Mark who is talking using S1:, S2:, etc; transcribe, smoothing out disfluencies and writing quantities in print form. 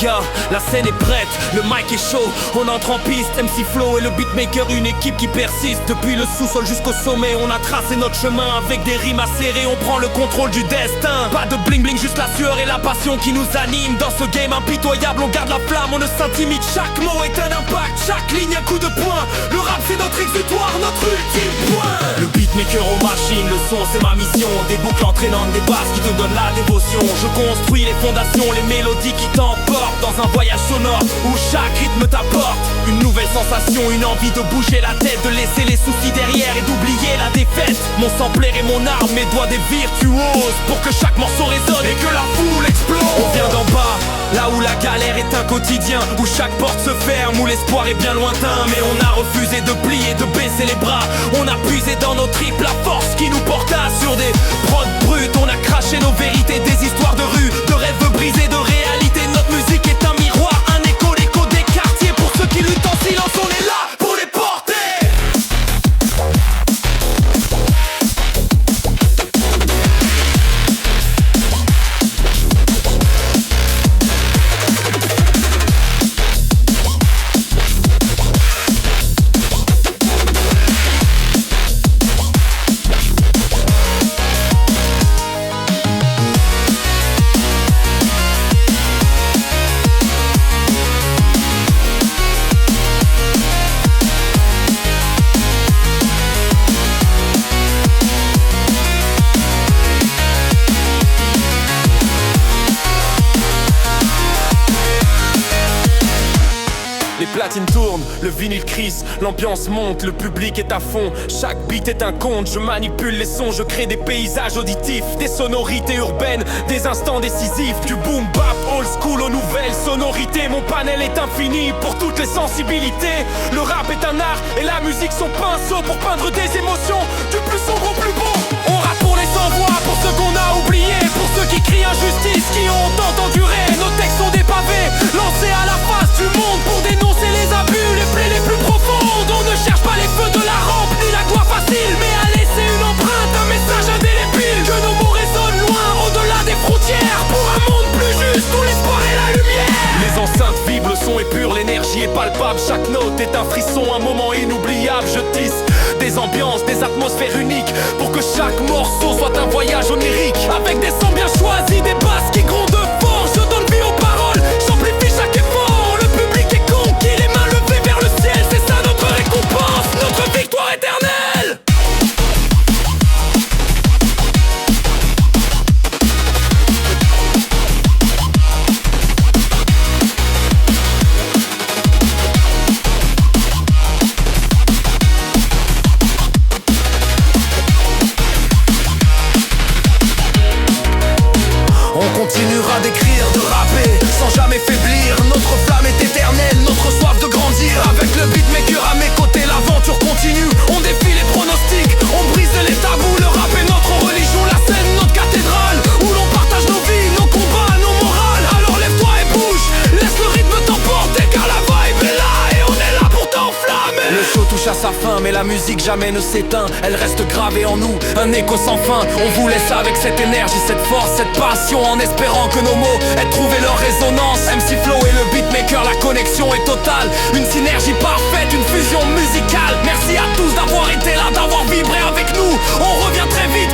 S1: Yeah, la scène est prête, le mic est chaud. On entre en piste, MC Flow et le beatmaker, une équipe qui persiste. Depuis le sous-sol jusqu'au sommet, on a tracé notre chemin. Avec des rimes acérées, on prend le contrôle du destin. Pas de bling bling, juste la sueur et la passion qui nous anime. Dans ce game impitoyable, on garde la flamme, on ne s'intimide. Chaque mot est un impact, chaque ligne un coup de poing. Le rap c'est notre exutoire, notre ultime point. Le beatmaker aux machines, le son c'est ma mission. Des boucles entraînantes, des basses qui te donnent la dévotion. Je construis les fondations, les mélodies qui t'emportent dans un voyage sonore où chaque rythme t'apporte une nouvelle sensation, une envie de bouger la tête, de laisser les soucis derrière et d'oublier la défaite. Mon sampler est mon arme, mes doigts des virtuoses pour que chaque morceau résonne et que la foule explose. On vient d'en bas, là où la galère est un quotidien, où chaque porte se ferme, où l'espoir est bien lointain. Mais on a refusé de plier, de baisser les bras. On a puisé dans nos tripes la force qui nous porta sur des prods brutes. On a craché nos vérités, des histoires de rue, de rêves brisés, de réalité. Notre musique est un miroir, un écho, l'écho des quartiers. Pour ceux qui luttent en silence, on est là pour les porter. Les platines tournent, le vinyle crisse, l'ambiance monte, le public est à fond. Chaque beat est un conte, je manipule les sons, je crée des paysages auditifs, des sonorités urbaines, des instants décisifs. Du boom bap, old school aux nouvelles sonorités. Mon panel est infini pour toutes les sensibilités. Le rap est un art et la musique son pinceau pour peindre des émotions du plus sombre au plus beau. On rappe pour les sans-voix, pour ceux qu'on a oubliés, pour ceux qui crient injustice, qui ont tant enduré. Nos textes sont des pavés, lancés à la face du monde pour dénoncer les abus, les plaies les plus profondes. On ne cherche pas les feux de la rampe ni la gloire facile, mais à laisser une empreinte, un message indélébile. Que nos mots résonnent loin, au-delà des frontières, pour un monde plus juste où l'espoir et la lumière. Les enceintes vibrent, le son est pur, l'énergie est palpable. Chaque note est un frisson, un moment inoubliable. Je tisse des ambiances, des atmosphères uniques, pour que chaque morceau soit un voyage onirique. Avec des sons bien choisis, des basses qui grondent fort. Je donne vie aux paroles, j'amplifie chaque effort. Le public est conquis, les mains levées vers le ciel. C'est ça notre récompense, notre victoire éternelle. On continuera d'écrire, de rapper, sans jamais faiblir. Notre flamme est éternelle, notre soif de grandir. Avec le beatmaker à mes côtés, l'aventure continue. On défie les pronostics, on brise les tabous. Le rap est notre religion, la scène notre cathédrale, où l'on partage nos vies, nos combats, nos morales. Alors lève-toi et bouge, laisse le rythme t'emporter, car la vibe est là et on est là pour t'enflammer. Le show touche à sa fin, mais la musique jamais ne s'éteint. Elle reste gravée en nous, un écho sans fin. On vous laisse avec cette énergie, cette force, cette passion, en espérant que nos mots aient trouvé leur résonance. MC Flow et le beatmaker, la connexion est totale. Une synergie parfaite, une fusion musicale. Merci à tous d'avoir été là, d'avoir vibré avec nous. On revient très vite